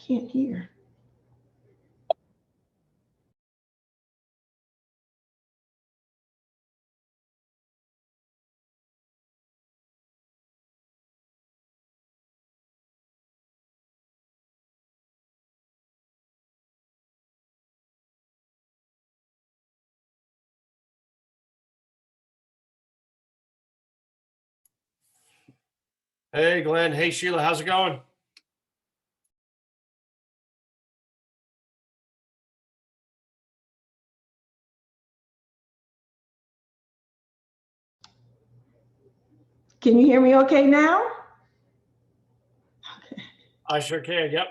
Can't hear. Hey, Glenn. Hey, Sheila. How's it going? Can you hear me okay now? Okay. I sure can. Yep.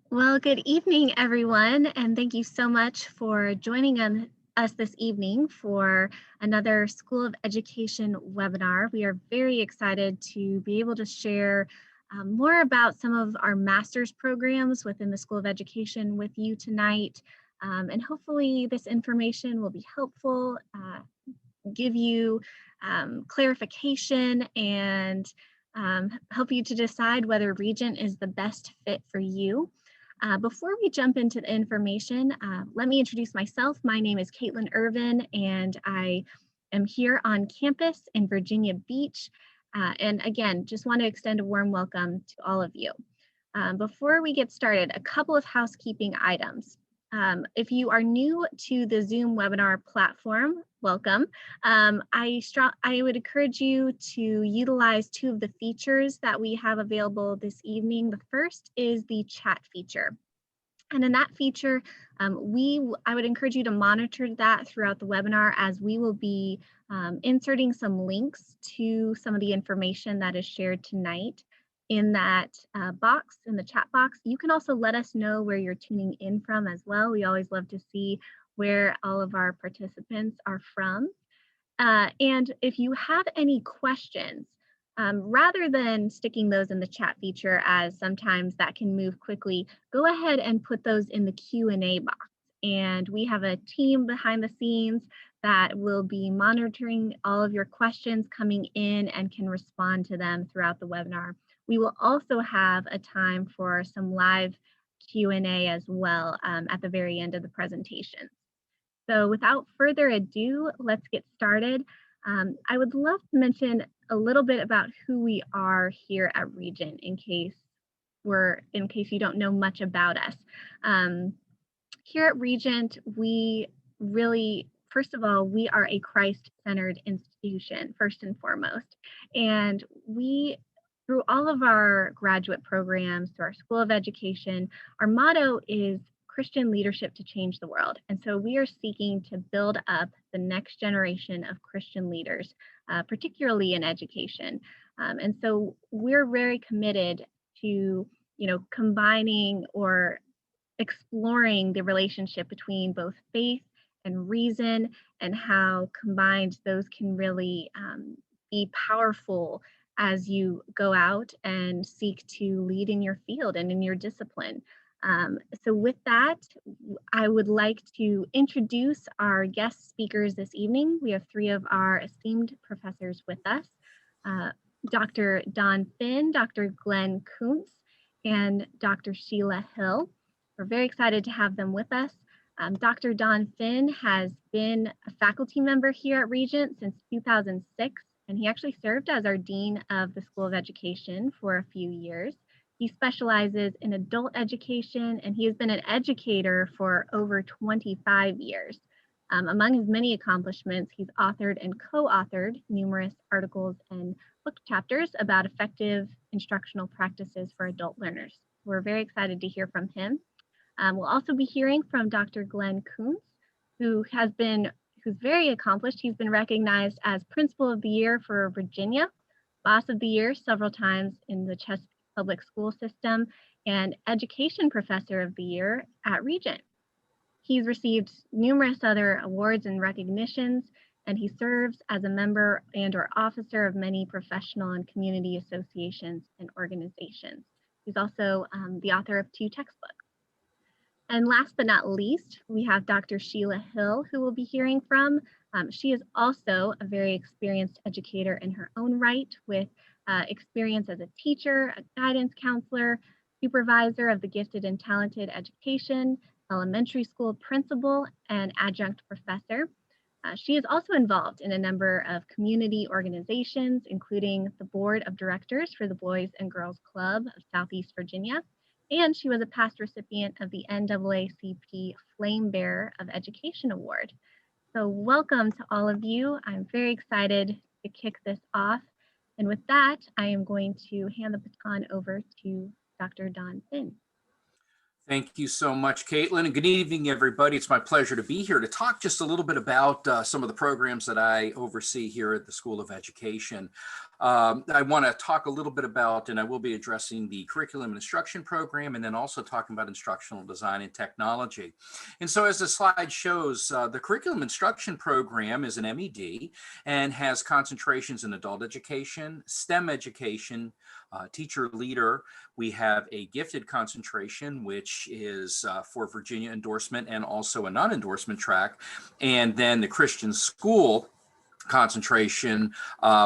Well, good evening, everyone, and thank you so much for joining us this evening for another School of Education webinar. We are very excited to be able to share more about some of our master's programs within the School of Education with you tonight. And hopefully this information will be helpful, give you clarification, and help you to decide whether Regent is the best fit for you. Before we jump into the information, let me introduce myself. My name is Caitlin Irvin, and I am here on campus in Virginia Beach. And again, just want to extend a warm welcome to all of you. Before we get started, a couple of housekeeping items. If you are new to the Zoom webinar platform, welcome. I would encourage you to utilize two of the features that we have available this evening. The first is the chat feature. And in that feature, I would encourage you to monitor that throughout the webinar, as we will be inserting some links to some of the information that is shared tonight in that box, in the chat box. You can also let us know where you're tuning in from as well. We always love to see where all of our participants are from. And if you have any questions, rather than sticking those in the chat feature, as sometimes that can move quickly, go ahead and put those in the Q&A box. And we have a team behind the scenes that will be monitoring all of your questions coming in and can respond to them throughout the webinar. We will also have a time for some live Q&A as well at the very end of the presentation. So without further ado, let's get started. I would love to mention a little bit about who we are here at Regent, in case you don't know much about us. Here at Regent, we really, first of all, we are a Christ-centered institution, first and foremost. And we, through all of our graduate programs, through our School of Education, our motto is Christian leadership to change the world. And so we are seeking to build up the next generation of Christian leaders, particularly in education. And so we're very committed to, combining or exploring the relationship between both faith and reason, and how combined those can really be powerful as you go out and seek to lead in your field and in your discipline. So with that, I would like to introduce our guest speakers this evening. We have three of our esteemed professors with us, Dr. Don Finn, Dr. Glenn Koontz, and Dr. Sheila Hill. We're very excited to have them with us. Dr. Don Finn has been a faculty member here at Regent since 2006, and he actually served as our Dean of the School of Education for a few years. He specializes in adult education, and he has been an educator for over 25 years. Among his many accomplishments, he's authored and co-authored numerous articles and book chapters about effective instructional practices for adult learners. We're very excited to hear from him. We'll also be hearing from Dr. Glenn Koontz, who's very accomplished. He's been recognized as Principal of the Year for Virginia, Boss of the Year several times in the Chesapeake Public School System, and Education Professor of the Year at Regent. He's received numerous other awards and recognitions, and he serves as a member and/or officer of many professional and community associations and organizations. He's also the author of 2 textbooks. And last but not least, we have Dr. Sheila Hill, who we'll be hearing from. She is also a very experienced educator in her own right, with experience as a teacher, a guidance counselor, supervisor of the gifted and talented education, elementary school principal, and adjunct professor. She is also involved in a number of community organizations, including the Board of Directors for the Boys and Girls Club of Southeast Virginia, and she was a past recipient of the NAACP Flame Bearer of Education Award. So welcome to all of you. I'm very excited to kick this off. And with that, I am going to hand the baton over to Dr. Don Finn. Thank you so much, Caitlin, and good evening, everybody. It's my pleasure to be here to talk just a little bit about some of the programs that I oversee here at the School of Education. I want to talk a little bit about, and I will be addressing the curriculum and instruction program, and then also talking about instructional design and technology. And so as the slide shows, the curriculum instruction program is an M.Ed. and has concentrations in adult education, STEM education, teacher leader. We have a gifted concentration, which is for Virginia endorsement and also a non-endorsement track. And then the Christian school concentration,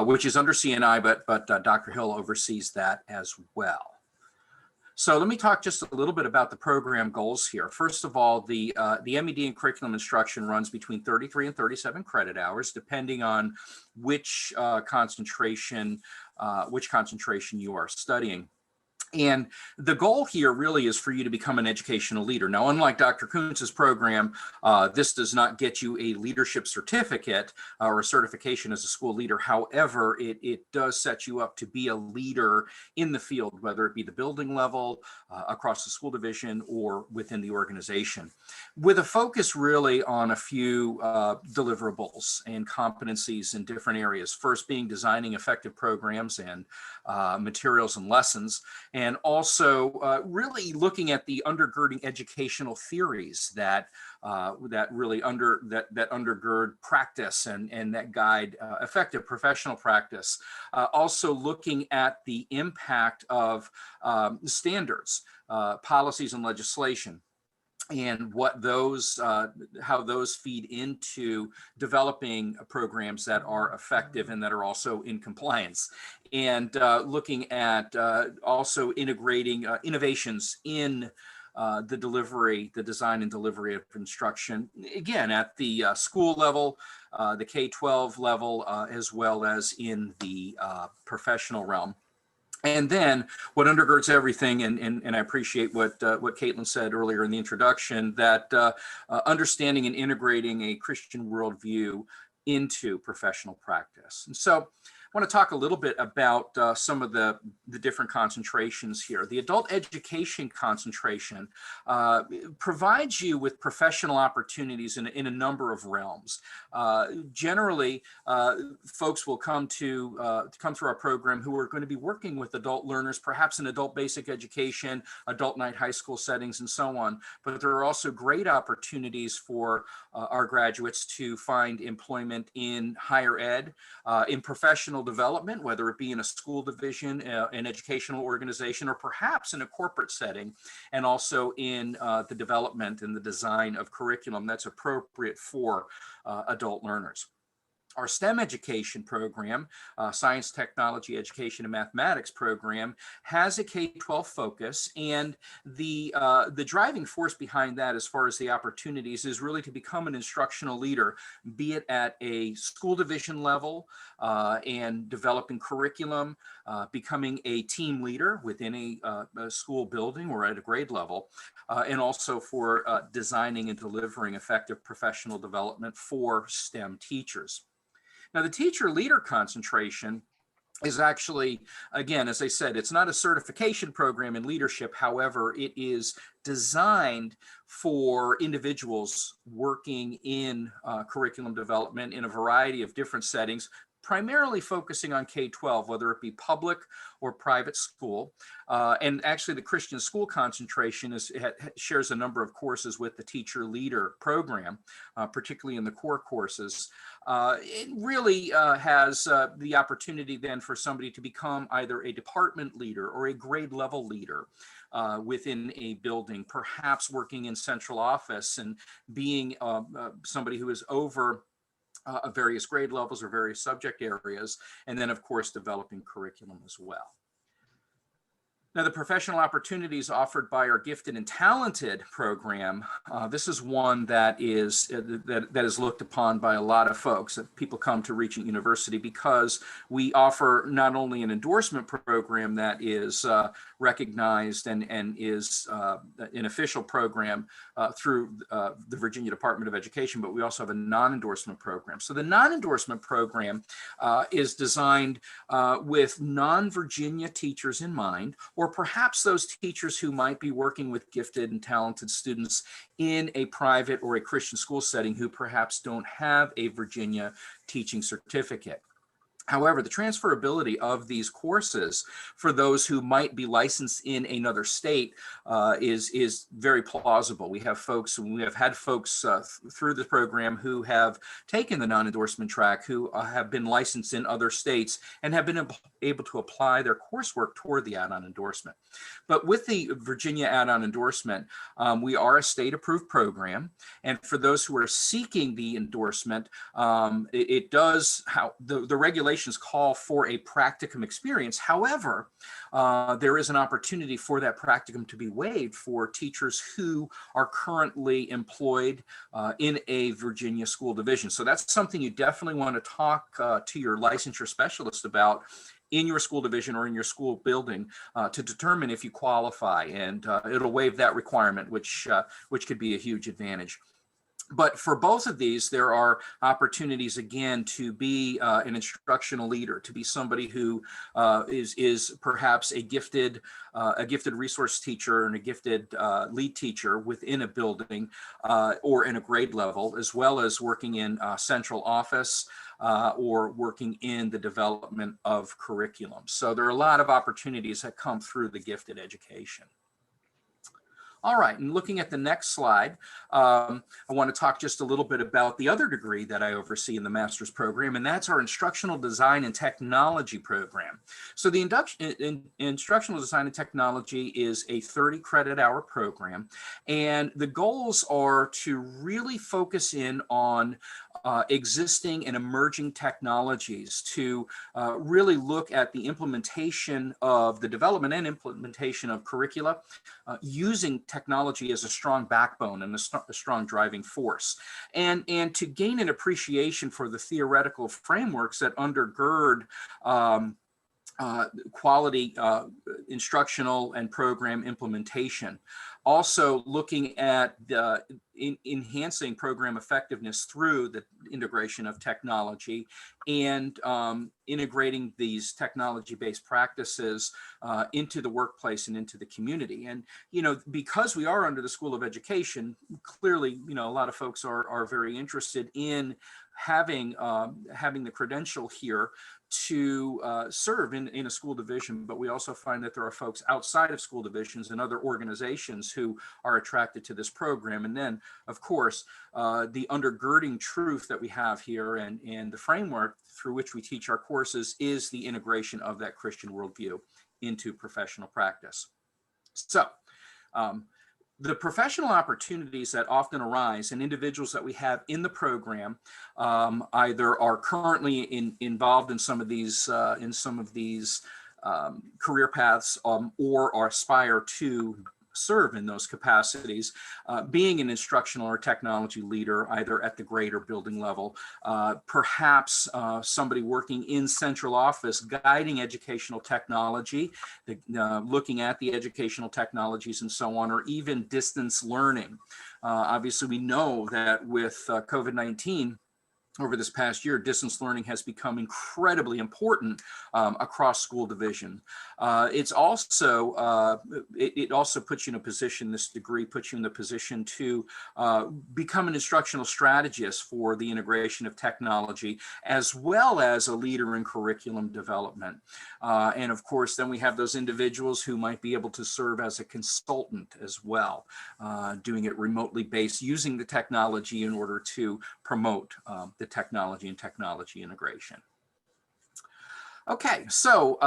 which is under CNI, but Dr. Hill oversees that as well. So let me talk just a little bit about the program goals here. First of all, the M.Ed. in curriculum instruction runs between 33 and 37 credit hours, depending on which concentration you are studying. And the goal here really is for you to become an educational leader. Now, unlike Dr. Koontz's program, this does not get you a leadership certificate or a certification as a school leader. However, it does set you up to be a leader in the field, whether it be the building level, across the school division, or within the organization, with a focus really on a few deliverables and competencies in different areas. First being designing effective programs and materials and lessons, and also really looking at the undergirding educational theories that really undergird practice and that guide effective professional practice. Also looking at the impact of standards, policies, and legislation, and what those, how those feed into developing programs that are effective and that are also in compliance, and looking at also integrating innovations in the design and delivery of instruction, again, at the school level, the K12 level, as well as in the professional realm. And then what undergirds everything, and I appreciate what Caitlin said earlier in the introduction, that understanding and integrating a Christian worldview into professional practice. And so I want to talk a little bit about some of the different concentrations here. The adult education concentration provides you with professional opportunities in a number of realms. Generally, folks will come through our program who are going to be working with adult learners, perhaps in adult basic education, adult night high school settings, and so on. But there are also great opportunities for our graduates to find employment in higher ed, in professional professional development, whether it be in a school division, an educational organization, or perhaps in a corporate setting, and also in the development and the design of curriculum that's appropriate for adult learners. Our STEM education program, Science, Technology, Education, and Mathematics program, has a K12 focus, and the driving force behind that, as far as the opportunities, is really to become an instructional leader, be it at a school division level and developing curriculum, becoming a team leader within a school building or at a grade level, and also for designing and delivering effective professional development for STEM teachers. Now, the teacher leader concentration is actually, again, as I said, it's not a certification program in leadership. However, it is designed for individuals working in curriculum development in a variety of different settings, primarily focusing on K12, whether it be public or private school. And actually the Christian school concentration shares a number of courses with the teacher leader program, particularly in the core courses. It really has the opportunity then for somebody to become either a department leader or a grade level leader within a building, perhaps working in central office and being somebody who is over various grade levels or various subject areas, and then of course developing curriculum as well. Now, the professional opportunities offered by our Gifted and Talented program, this is one that is looked upon by a lot of folks. That people come to Regent University because we offer not only an endorsement program that is recognized and is an official program through the Virginia Department of Education, but we also have a non-endorsement program. So the non-endorsement program is designed with non-Virginia teachers in mind, or perhaps those teachers who might be working with gifted and talented students in a private or a Christian school setting who perhaps don't have a Virginia teaching certificate. However, the transferability of these courses for those who might be licensed in another state is very plausible. We have had folks through the program who have taken the non-endorsement track who have been licensed in other states and have been able to apply their coursework toward the add-on endorsement. But with the Virginia add-on endorsement, we are a state-approved program, and for those who are seeking the endorsement, the regulations call for a practicum experience. However, there is an opportunity for that practicum to be waived for teachers who are currently employed in a Virginia school division. So that's something you definitely want to talk to your licensure specialist about in your school division or in your school building to determine if you qualify, and it'll waive that requirement, which could be a huge advantage. But for both of these, there are opportunities, again, to be an instructional leader, to be somebody who is perhaps a gifted resource teacher and a gifted lead teacher within a building or in a grade level, as well as working in central office or working in the development of curriculum. So there are a lot of opportunities that come through the gifted education. All right, and looking at the next slide, I want to talk just a little bit about the other degree that I oversee in the master's program, and that's our Instructional Design and Technology program. So the Instructional Design and Technology is a 30 credit hour program, and the goals are to really focus in on existing and emerging technologies, to really look at the implementation of the development and implementation of curricula using technology as a strong backbone and a strong driving force, and to gain an appreciation for the theoretical frameworks that undergird quality instructional and program implementation. Also looking at enhancing program effectiveness through the integration of technology and integrating these technology-based practices into the workplace and into the community. And, because we are under the School of Education, clearly, a lot of folks are very interested in having the credential here to serve in a school division, but we also find that there are folks outside of school divisions and other organizations who are attracted to this program. And then of course, the undergirding truth that we have here and the framework through which we teach our courses is the integration of that Christian worldview into professional practice. So, the professional opportunities that often arise and individuals that we have in the program either are currently involved in some of these career paths or aspire to serve in those capacities, being an instructional or technology leader, either at the grade or building level, perhaps somebody working in central office, guiding educational technology, looking at the educational technologies and so on, or even distance learning. Obviously, we know that with COVID-19, over this past year, distance learning has become incredibly important across school division. It also puts you in a position, this degree puts you in the position to become an instructional strategist for the integration of technology, as well as a leader in curriculum development. And of course, then we have those individuals who might be able to serve as a consultant as well, doing it remotely based, using the technology in order to promote the technology and technology integration. Okay, so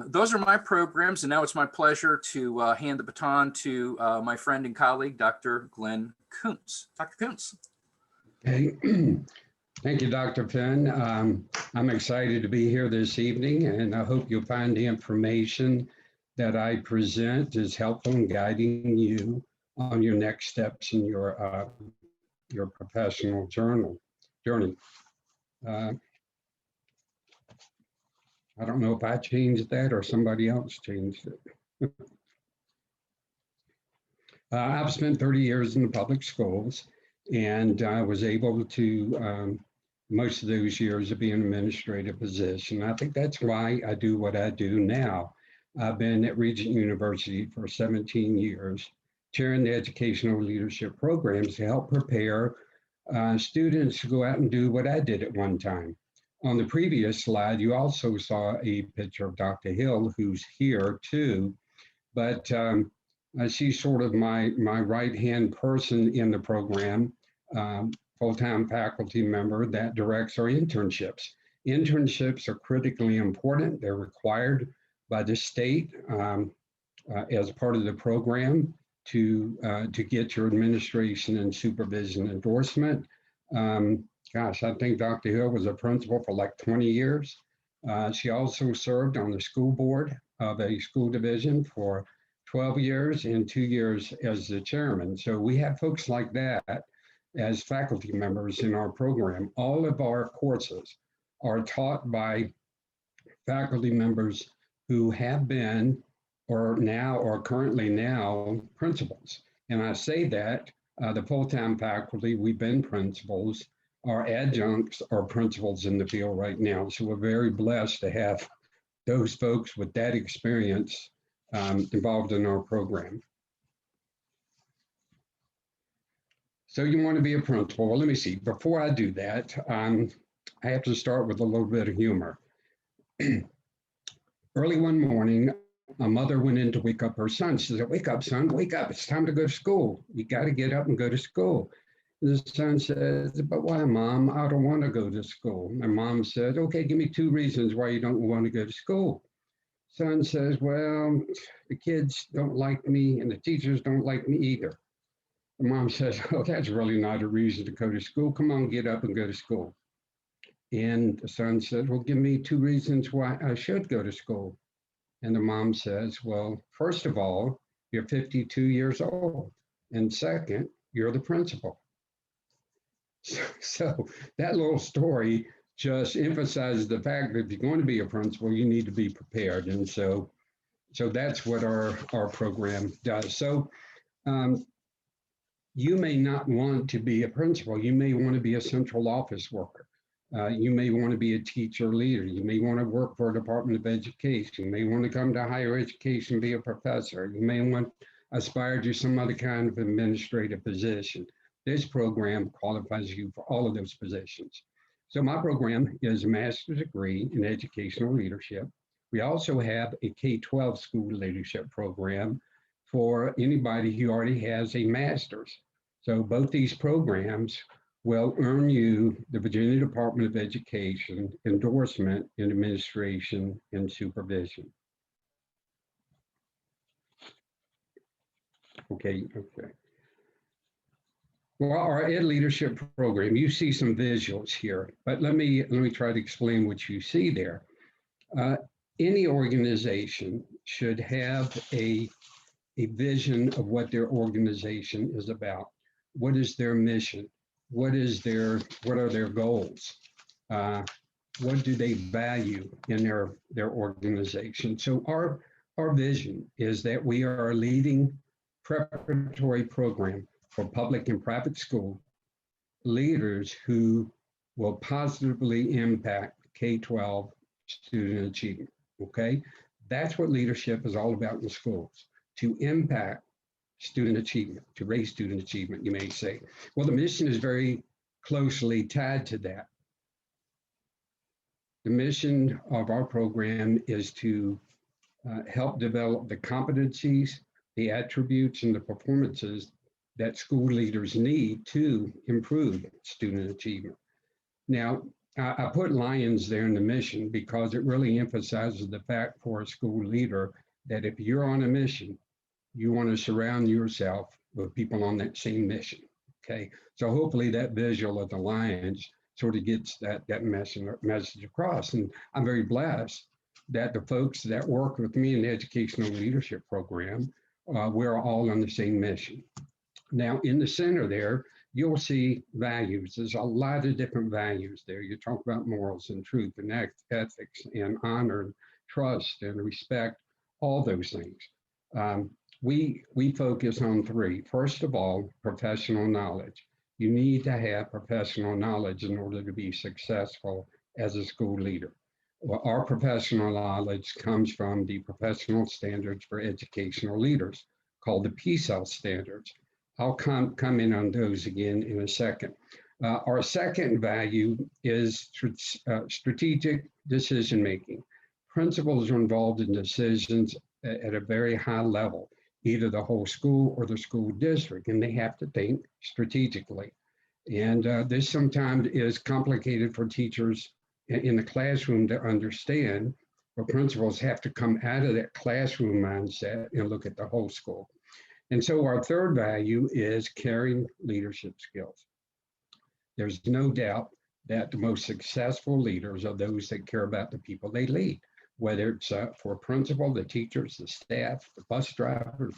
those are my programs, and now it's my pleasure to hand the baton to my friend and colleague, Dr. Glenn Koontz. Dr. Koontz. Okay. Thank you, Dr. Finn. I'm excited to be here this evening, and I hope you'll find the information that I present is helpful in guiding you on your next steps in your professional journey. I don't know if I changed that or somebody else changed it. I've spent 30 years in the public schools, and I was able to, most of those years, be in an administrative position. I think that's why I do what I do now. I've been at Regent University for 17 years, chairing the educational leadership programs to help prepare students to go out and do what I did at one time. On the previous slide, you also saw a picture of Dr. Hill, who's here too, but she's sort of my right-hand person in the program, full-time faculty member that directs our internships. Internships are critically important. They're required by the state as part of the program to get your administration and supervision endorsement. Gosh, I think Dr. Hill was a principal for like 20 years. She also served on the school board of a school division for 12 years and 2 years as the chairman. So we have folks like that as faculty members in our program. All of our courses are taught by faculty members who have been or currently now principals. And I say that the full-time faculty, we've been principals. Our adjuncts are principals in the field right now. So we're very blessed to have those folks with that experience involved in our program. So you want to be a principal. Well, let me see. Before I do that, I have to start with a little bit of humor. Early one morning, a mother went in to wake up her son. She said, "Wake up, son, wake up. It's time to go to school. You got to get up and go to school." The son says, "But why, Mom? I don't want to go to school." My mom said, "Okay, give me 2 reasons why you don't want to go to school." Son says, "Well, the kids don't like me and the teachers don't like me either." The mom says, "Oh, that's really not a reason to go to school. Come on, get up and go to school." And the son says, "Well, give me 2 reasons why I should go to school." And the mom says, "Well, first of all, you're 52 years old. And second, you're the principal." So that little story just emphasizes the fact that if you're going to be a principal, you need to be prepared. And so that's what our program does. So you may not want to be a principal. You may want to be a central office worker. You may want to be a teacher leader. You may want to work for a Department of Education. You may want to come to higher education, be a professor. You may want to aspire to some other kind of administrative position. This program qualifies you for all of those positions. So my program is a master's degree in educational leadership. We also have a K12 school leadership program for anybody who already has a master's. So both these programs will earn you the Virginia Department of Education endorsement in administration and supervision. Okay. Well, our Ed Leadership program, you see some visuals here, but let me try to explain what you see there. Any organization should have a vision of what their organization is about. What is their mission? What are their goals? What do they value in their organization? So our vision is that we are a leading preparatory program for public and private school leaders who will positively impact K12 student achievement, okay? That's what leadership is all about in schools, to impact student achievement, to raise student achievement, you may say. Well, the mission is very closely tied to that. The mission of our program is to help develop the competencies, the attributes, and the performances that school leaders need to improve student achievement. Now, I put lions there in the mission because it really emphasizes the fact for a school leader that if you're on a mission, you want to surround yourself with people on that same mission, okay? So hopefully that visual of the lions sort of gets that message across. And I'm very blessed that the folks that work with me in the Educational Leadership Program, we're all on the same mission. Now, in the center there, you'll see values. There's a lot of different values there. You talk about morals and truth and ethics and honor and trust and respect, all those things. We focus on three. First of all, professional knowledge. You need to have professional knowledge in order to be successful as a school leader. Well, our professional knowledge comes from the professional standards for educational leaders called the PSEL standards. I'll come in on those again in a second. Our second value is strategic decision-making. Principals are involved in decisions at a very high level, either the whole school or the school district, and they have to think strategically. And this sometimes is complicated for teachers in the classroom to understand, but principals have to come out of that classroom mindset and look at the whole school. And so our third value is caring leadership skills. There's no doubt that the most successful leaders are those that care about the people they lead, whether it's for a principal, the teachers, the staff, the bus drivers,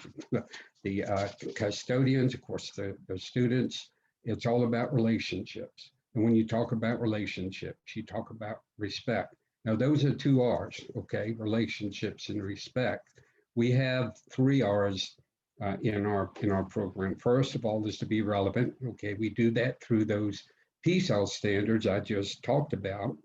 the custodians, of course, the students. It's all about relationships. And when you talk about relationships, you talk about respect. Now, those are two R's, okay? Relationships and respect. We have three R's in our program. First of all is to be relevant. Okay, we do that through those PSEL standards I just talked about.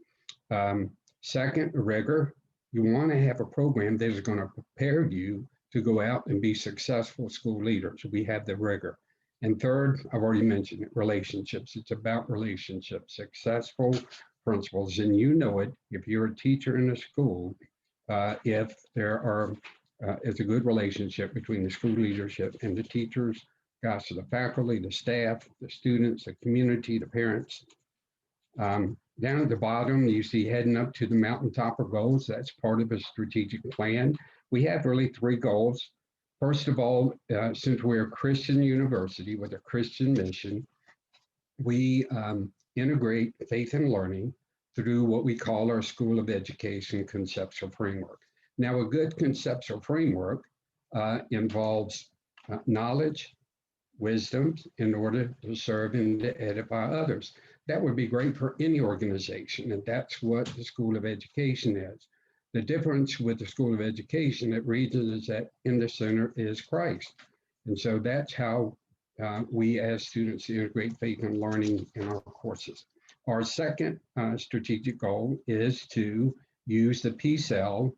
Second, rigor. You want to have a program that is going to prepare you to go out and be successful school leaders. We have the rigor. And third, I've already mentioned it, relationships. It's about relationships, successful principals. And you know it, if you're a teacher in a school, if there is a good relationship between the school leadership and the teachers, gosh, the faculty, the staff, the students, the community, the parents. Down at the bottom, you see heading up to the mountaintop are goals. That's part of a strategic plan. We have really three goals. First of all, since we're a Christian university with a Christian mission, we integrate faith and learning through what we call our School of Education conceptual framework. Now, a good conceptual framework involves knowledge, wisdom in order to serve and to edify others. That would be great for any organization, and that's what the School of Education is. The difference with the School of Education at Regent is that in the center is Christ. And so that's how we as students integrate faith and learning in our courses. Our second strategic goal is to use the PSEL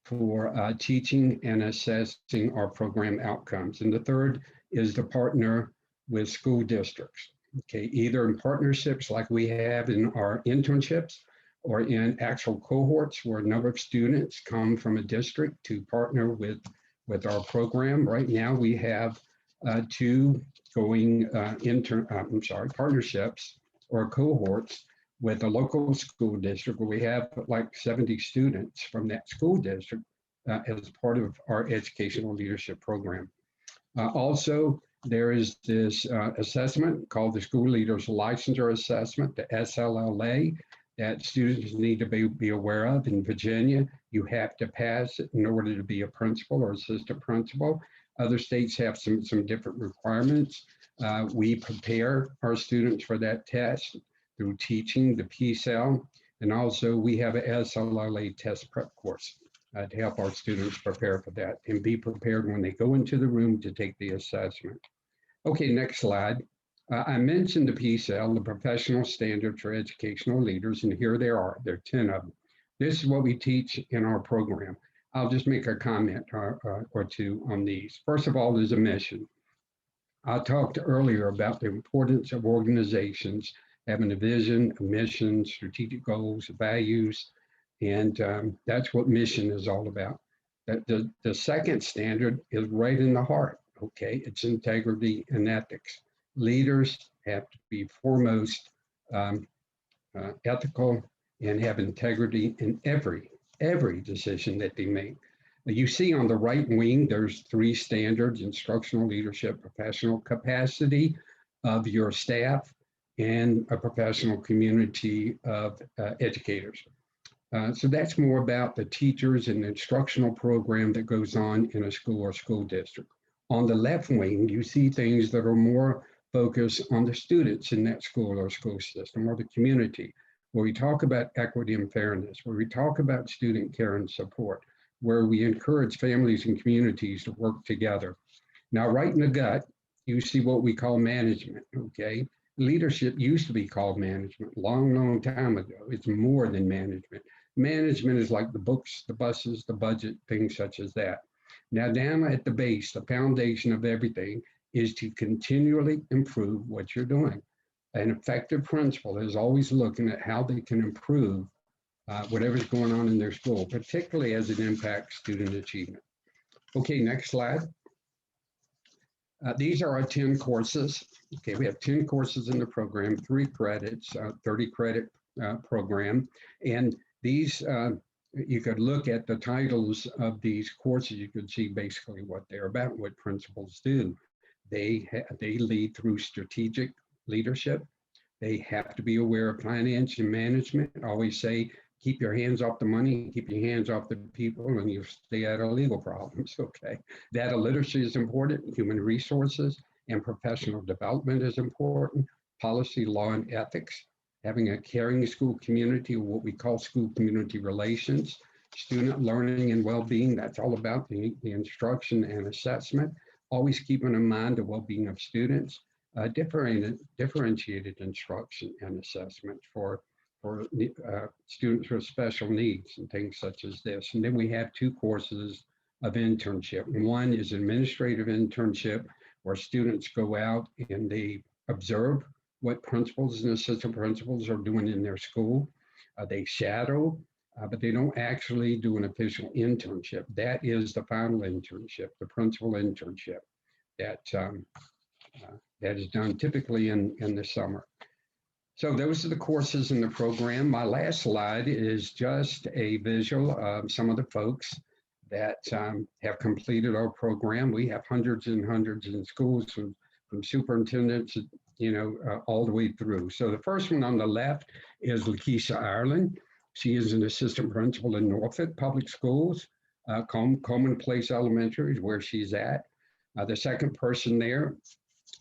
for teaching and assessing our program outcomes. And the third is to partner with school districts, okay, either in partnerships like we have in our internships or in actual cohorts where a number of students come from a district to partner with our program. Right now we have two going partnerships or cohorts with a local school district where we have like 70 students from that school district as part of our educational leadership program. Also, there is this assessment called the School Leaders Licensure Assessment, the SLLA, that students need to be aware of. In Virginia, you have to pass it in order to be a principal or assistant principal. Other states have some different requirements. We prepare our students for that test through teaching the PSEL, and also we have a SLLA test prep course to help our students prepare for that and be prepared when they go into the room to take the assessment. Okay, next slide. I mentioned the PSEL, the Professional Standards for Educational Leaders, and here they are. There are 10 of them. This is what we teach in our program. I'll just make a comment or two on these. First of all, there's a mission. I talked earlier about the importance of organizations having a vision, a mission, strategic goals, values, and that's what mission is all about. The second standard is right in the heart, okay? It's integrity and ethics. Leaders have to be foremost ethical and have integrity in every decision that they make. You see on the right wing, there's 3 standards: instructional leadership, professional capacity of your staff, and a professional community of educators. So that's more about the teachers and the instructional program that goes on in a school or school district. On the left wing, you see things that are more focused on the students in that school or school system or the community, where we talk about equity and fairness, where we talk about student care and support, where we encourage families and communities to work together. Now, right in the gut, you see what we call management, okay? Leadership used to be called management long time ago. It's more than management. Management is like the books, the buses, the budget, things such as that. Now, down at the base, the foundation of everything is to continually improve what you're doing. An effective principal is always looking at how they can improve whatever's going on in their school, particularly as it impacts student achievement. Okay, next slide. These are our 10 courses. Okay, we have 10 courses in the program, 3 credits, 30 credit program. And these, you could look at the titles of these courses, you could see basically what they're about, what principals do. They lead through strategic leadership. They have to be aware of finance and management. I always say, keep your hands off the money, keep your hands off the people, and you'll stay out of legal problems, okay? Data literacy is important, human resources and professional development is important, policy, law, and ethics, having a caring school community, what we call school community relations, student learning and well-being, that's all about the instruction and assessment, always keeping in mind the well-being of students, differentiated instruction and assessment for students with special needs and things such as this. And then we have 2 courses of internship. One is administrative internship, where students go out and they observe what principals and assistant principals are doing in their school. They shadow, but they don't actually do an official internship. That is the final internship, the principal internship that is done typically in the summer. So those are the courses in the program. My last slide is just a visual of some of the folks that have completed our program. We have hundreds and hundreds in schools from superintendents, all the way through. So the first one on the left is Lakeisha Ireland. She is an assistant principal in Norfolk Public Schools. Coleman Place Elementary is where she's at. The second person there,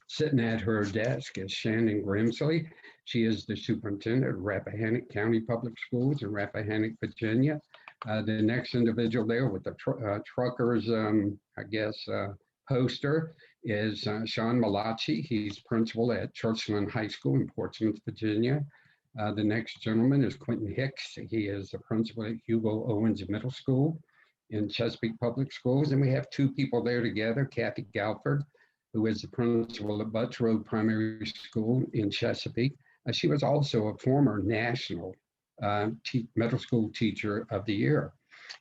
sitting at her desk, is Shannon Grimsley. She is the superintendent of Rappahannock County Public Schools in Rappahannock, Virginia. The next individual there with the truckers, poster is Sean Malachi. He's principal at Churchland High School in Portsmouth, Virginia. The next gentleman is Quentin Hicks. He is the principal at Hugo Owens Middle School in Chesapeake Public Schools. And we have 2 people there together, Kathy Galford, who is the principal at Butts Road Primary School in Chesapeake. She was also a former national middle school teacher of the year.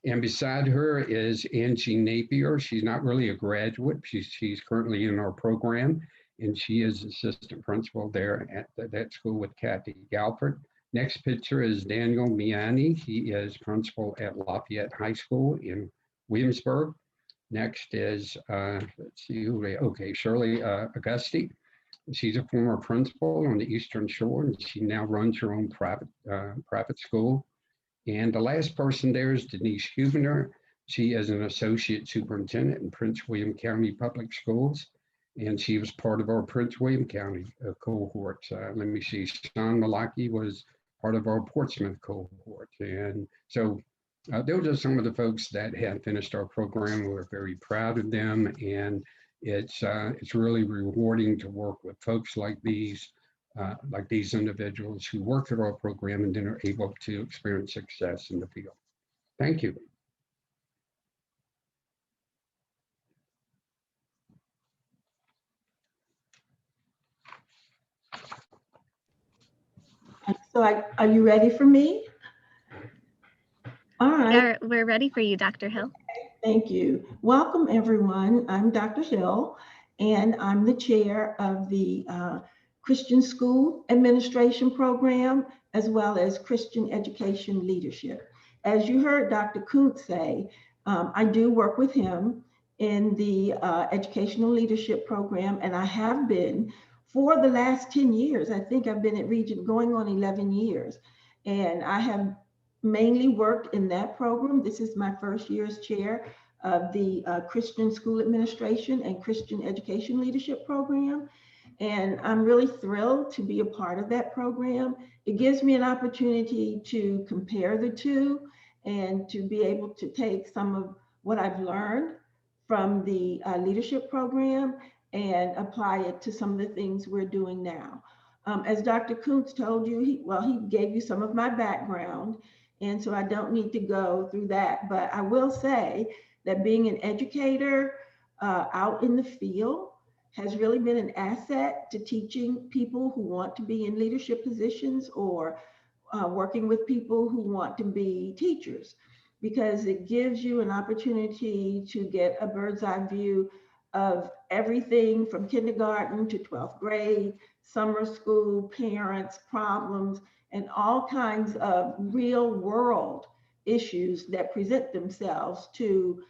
And beside her is Angie Napier. She's not really a graduate. She's currently in our program. and she is assistant principal there at that school with Kathy Galford. Next picture is Daniel Miani. He is principal at Lafayette High School in Williamsburg. Next is, let's see who they, okay, Shirley Augusti. She's a former principal on the Eastern Shore, and she now runs her own private school. And the last person there is Denise Hubener. She is an associate superintendent in Prince William County Public Schools, and she was part of our Prince William County cohort. Let me see, Sean Malaki was part of our Portsmouth cohort. And so those are some of the folks that have finished our program. We're very proud of them, and it's really rewarding to work with folks like these individuals who work at our program and then are able to experience success in the field. Thank you. So are you ready for me? All right. We're ready for you, Dr. Hill. Thank you. Welcome, everyone. I'm Dr. Hill, and I'm the chair of the Christian School Administration Program, as well as Christian Education Leadership. As you heard Dr. Koontz say, I do work with him in the Educational Leadership Program, and I have been for the last 10 years. I think I've been at Regent going on 11 years, and I have mainly worked in that program. This is my first year as chair of the Christian School Administration and Christian Education Leadership Program. And I'm really thrilled to be a part of that program. It gives me an opportunity to compare the two and to be able to take some of what I've learned from the leadership program and apply it to some of the things we're doing now. As Dr. Koontz told you, he gave you some of my background, and so I don't need to go through that, but I will say that being an educator out in the field has really been an asset to teaching people who want to be in leadership positions or working with people who want to be teachers, because it gives you an opportunity to get a bird's eye view of everything from kindergarten to 12th grade, summer school, parents, problems, and all kinds of real world issues that present themselves to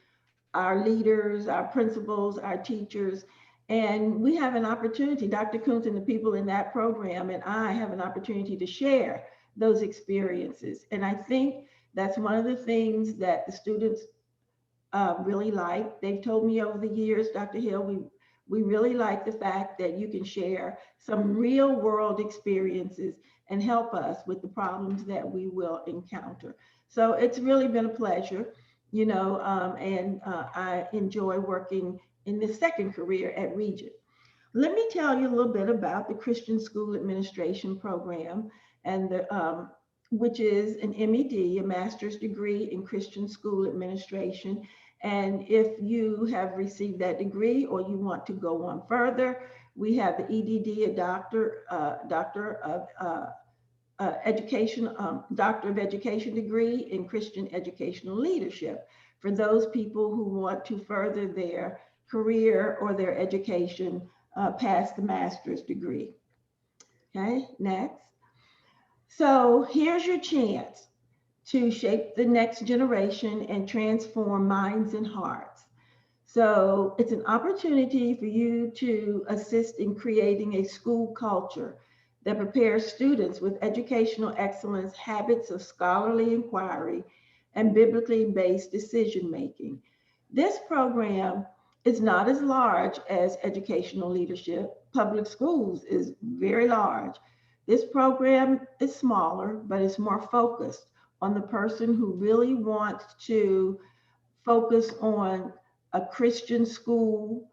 our leaders, our principals, our teachers. And we have an opportunity, Dr. Koontz and the people in that program and I have an opportunity to share those experiences. And I think that's one of the things that the students really like. They've told me over the years, Dr. Hill, we really like the fact that you can share some real world experiences and help us with the problems that we will encounter. So it's really been a pleasure, you know, and I enjoy working in this second career at Regent. Let me tell you a little bit about the Christian School Administration Program, and the which is an M.Ed, a master's degree in Christian School Administration. And if you have received that degree or you want to go on further, we have the EDD, a Doctor of Education degree in Christian Educational Leadership for those people who want to further their career or their education past the master's degree. Okay, next. So here's your chance to shape the next generation and transform minds and hearts. So it's an opportunity for you to assist in creating a school culture that prepares students with educational excellence, habits of scholarly inquiry, and biblically based decision-making. This program is not as large as educational leadership. Public schools is very large. This program is smaller, but it's more focused on the person who really wants to focus on a Christian school,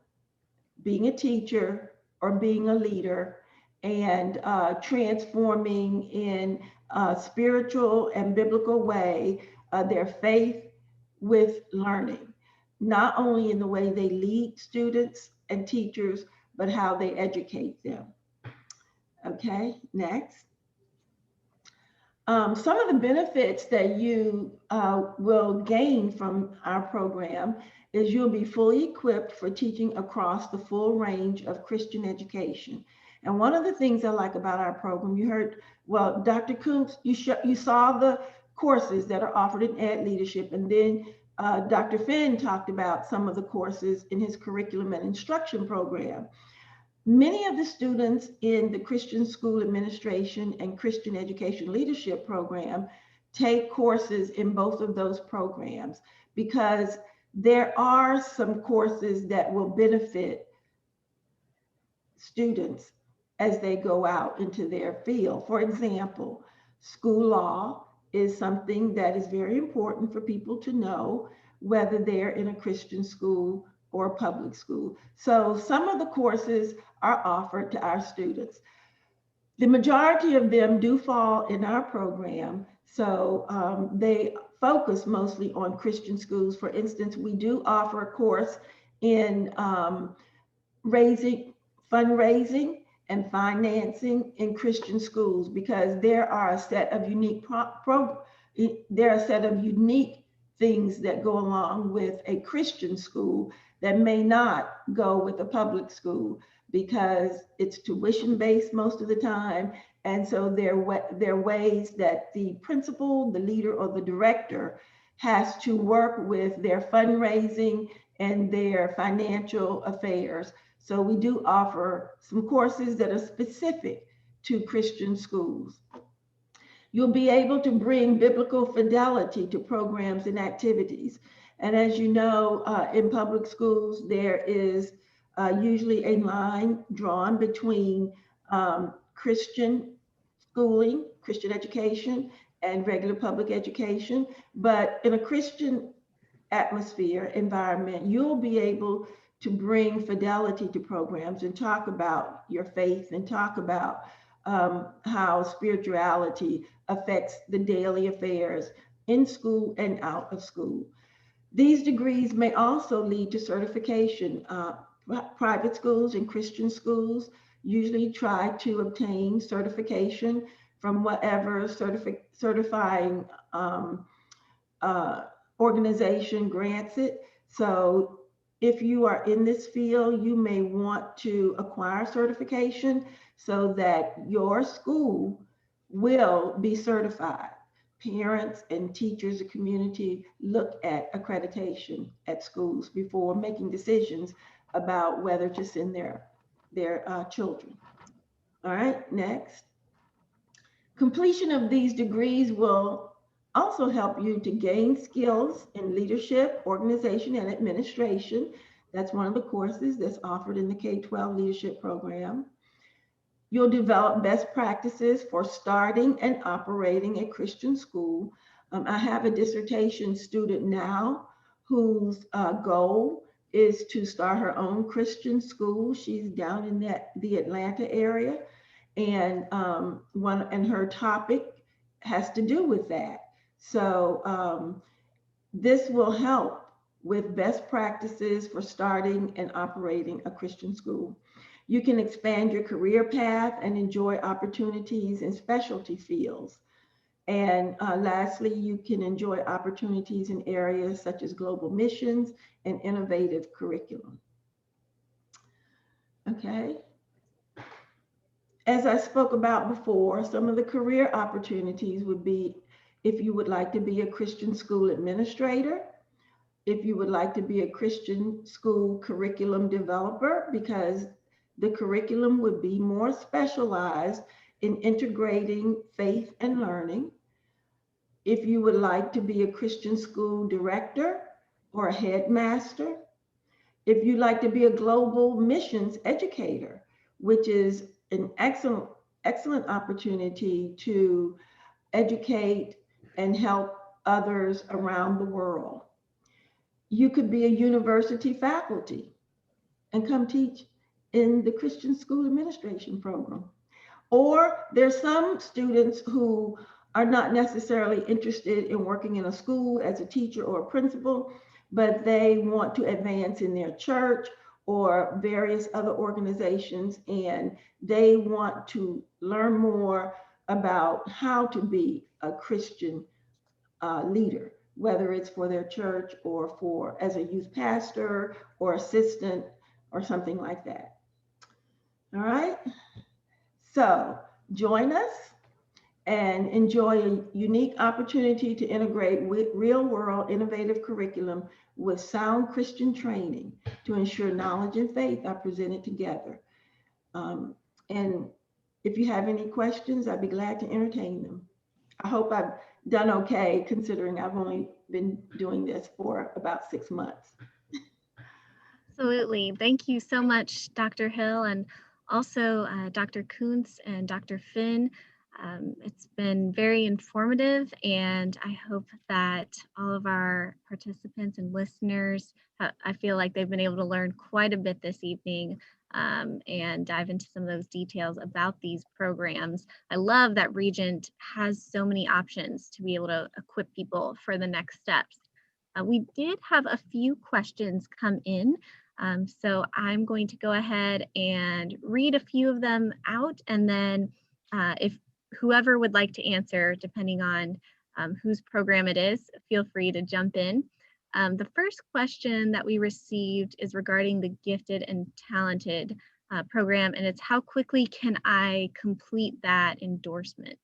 being a teacher or being a leader, and transforming in a spiritual and biblical way their faith with learning, not only in the way they lead students and teachers, but how they educate them. Okay, next. Some of the benefits that you will gain from our program is you'll be fully equipped for teaching across the full range of Christian education. And one of the things I like about our program, you heard, well, Dr. Koontz, you saw the courses that are offered in Ed Leadership, and then Dr. Finn talked about some of the courses in his curriculum and instruction program. Many of the students in the Christian School Administration and Christian Education Leadership program take courses in both of those programs because there are some courses that will benefit students as they go out into their field. For example, school law is something that is very important for people to know, whether they're in a Christian school or a public school. So some of the courses are offered to our students. The majority of them do fall in our program, so they focus mostly on Christian schools. For instance, we do offer a course in fundraising and financing in Christian schools because there are a set of unique things that go along with a Christian school that may not go with a public school because it's tuition-based most of the time. And so there are ways that the principal, the leader, or the director has to work with their fundraising and their financial affairs. So we do offer some courses that are specific to Christian schools. You'll be able to bring biblical fidelity to programs and activities. And as you know, in public schools, there is usually a line drawn between Christian schooling, Christian education, and regular public education. But in a Christian atmosphere, environment, you'll be able to bring fidelity to programs and talk about your faith and talk about how spirituality affects the daily affairs in school and out of school. These degrees may also lead to certification. Private schools and Christian schools usually try to obtain certification from whatever certifying organization grants it. So if you are in this field, you may want to acquire certification so that your school will be certified. Parents and teachers, the community look at accreditation at schools before making decisions about whether to send their children. All right, next. Completion of these degrees will also help you to gain skills in leadership, organization, and administration. That's one of the courses that's offered in the K12 Leadership program. You'll develop best practices for starting and operating a Christian school. I have a dissertation student now whose goal is to start her own Christian school. She's down in the Atlanta area, and her topic has to do with that. So this will help with best practices for starting and operating a Christian school. You can expand your career path and enjoy opportunities in specialty fields. And lastly, you can enjoy opportunities in areas such as global missions and innovative curriculum. Okay. As I spoke about before, some of the career opportunities would be if you would like to be a Christian school administrator, if you would like to be a Christian school curriculum developer, because the curriculum would be more specialized in integrating faith and learning. If you would like to be a Christian school director or a headmaster. If you'd like to be a global missions educator, which is an excellent opportunity to educate and help others around the world. You could be a university faculty and come teach in the Christian School Administration program. Or there's some students who are not necessarily interested in working in a school as a teacher or a principal, but they want to advance in their church or various other organizations, and they want to learn more about how to be a Christian leader, whether it's for their church or for as a youth pastor or assistant or something like that. All right. So join us and enjoy a unique opportunity to integrate real-world innovative curriculum with sound Christian training to ensure knowledge and faith are presented together. And if you have any questions, I'd be glad to entertain them. I hope I've done okay, considering I've only been doing this for about 6 months. Absolutely. Thank you so much, Dr. Hill, and also Dr. Koontz and Dr. Finn. It's been very informative, and I hope that all of our participants and listeners, I feel like they've been able to learn quite a bit this evening and dive into some of those details about these programs. I love that Regent has so many options to be able to equip people for the next steps. We did have a few questions come in. So I'm going to go ahead and read a few of them out, and then if whoever would like to answer, depending on whose program it is, feel free to jump in. The first question that we received is regarding the Gifted and Talented program, and it's how quickly can I complete that endorsement?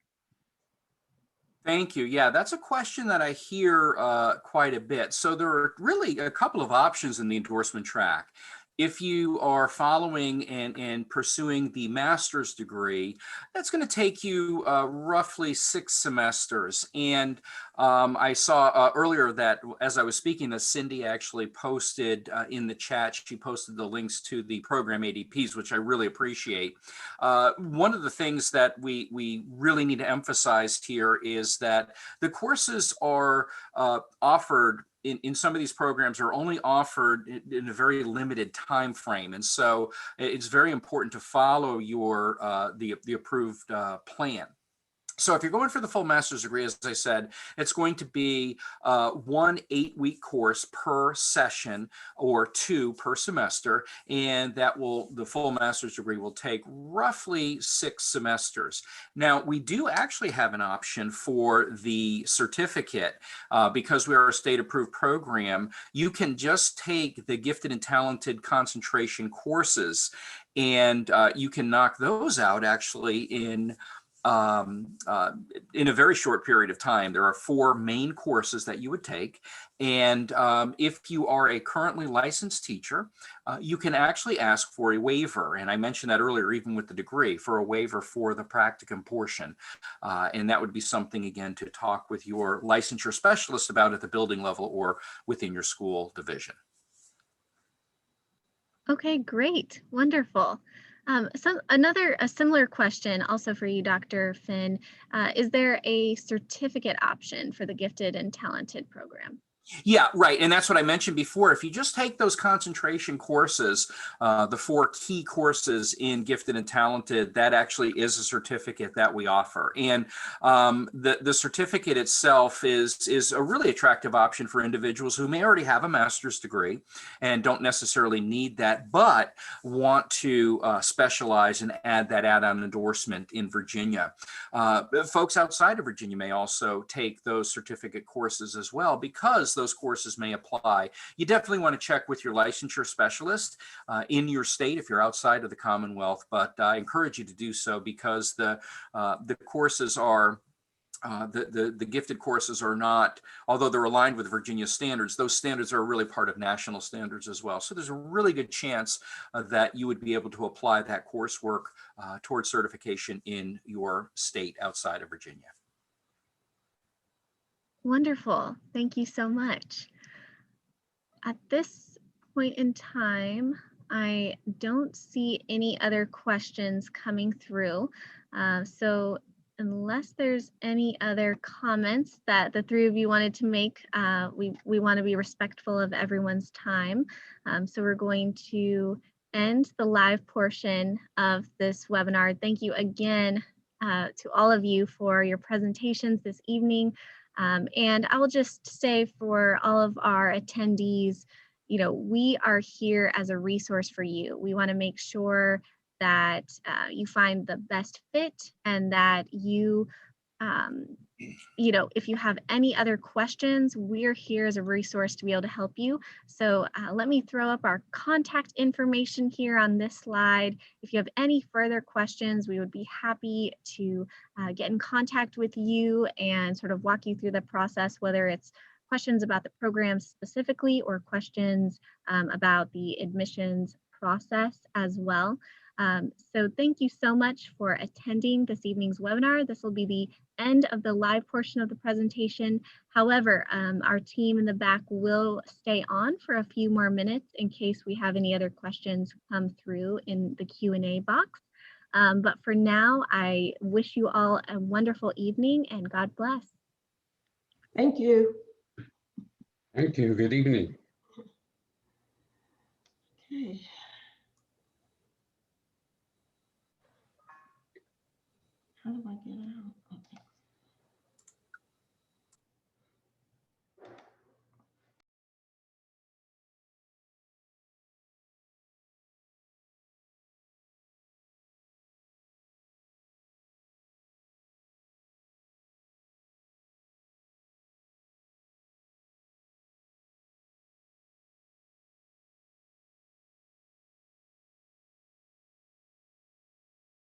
Thank you. Yeah, that's a question that I hear quite a bit. So there are really a couple of options in the endorsement track. If you are following and pursuing the master's degree, that's going to take you roughly 6 semesters. And I saw earlier that as I was speaking, that Cindy actually posted in the chat, she posted the links to the program ADPs, which I really appreciate. One of the things that we really need to emphasize here is that the courses are offered in some of these programs are only offered in a very limited time frame, and so it's very important to follow your the approved plan. So if you're going for the full master's degree, as I said, it's going to be 1 8-week course per session or 2 per semester, and the full master's degree will take roughly 6 semesters. Now, we do actually have an option for the certificate because we are a state-approved program. You can just take the Gifted and Talented concentration courses, and you can knock those out actually in a very short period of time. There are 4 main courses that you would take. And if you are a currently licensed teacher, you can actually ask for a waiver. And I mentioned that earlier, even with the degree, for a waiver for the practicum portion. And that would be something, again, to talk with your licensure specialist about at the building level or within your school division. Okay, great, wonderful. A similar question also for you, Dr. Finn. Is there a certificate option for the Gifted and Talented program? Yeah, right. And that's what I mentioned before. If you just take those concentration courses, the 4 key courses in Gifted and Talented, that actually is a certificate that we offer. And the certificate itself is a really attractive option for individuals who may already have a master's degree and don't necessarily need that, but want to specialize and add that add-on endorsement in Virginia. Folks outside of Virginia may also take those certificate courses as well, because those courses may apply. You definitely want to check with your licensure specialist in your state if you're outside of the Commonwealth, but I encourage you to do so because the courses are the gifted courses are not, although they're aligned with Virginia standards, those standards are really part of national standards as well. So there's a really good chance that you would be able to apply that coursework towards certification in your state outside of Virginia. Wonderful. Thank you so much. At this point in time, I don't see any other questions coming through. So unless there's any other comments that the 3 of you wanted to make, we want to be respectful of everyone's time. So we're going to end the live portion of this webinar. Thank you again to all of you for your presentations this evening. And I will just say for all of our attendees, we are here as a resource for you. We want to make sure that you find the best fit, and that you, if you have any other questions, we're here as a resource to be able to help you. So let me throw up our contact information here on this slide. If you have any further questions, we would be happy to get in contact with you and sort of walk you through the process, whether it's questions about the program specifically or questions about the admissions process as well. So thank you so much for attending this evening's webinar. This will be the end of the live portion of the presentation. However, our team in the back will stay on for a few more minutes in case we have any other questions come through in the Q&A box. But for now, I wish you all a wonderful evening and God bless. Thank you. Thank you. Good evening. Okay. How do I get out?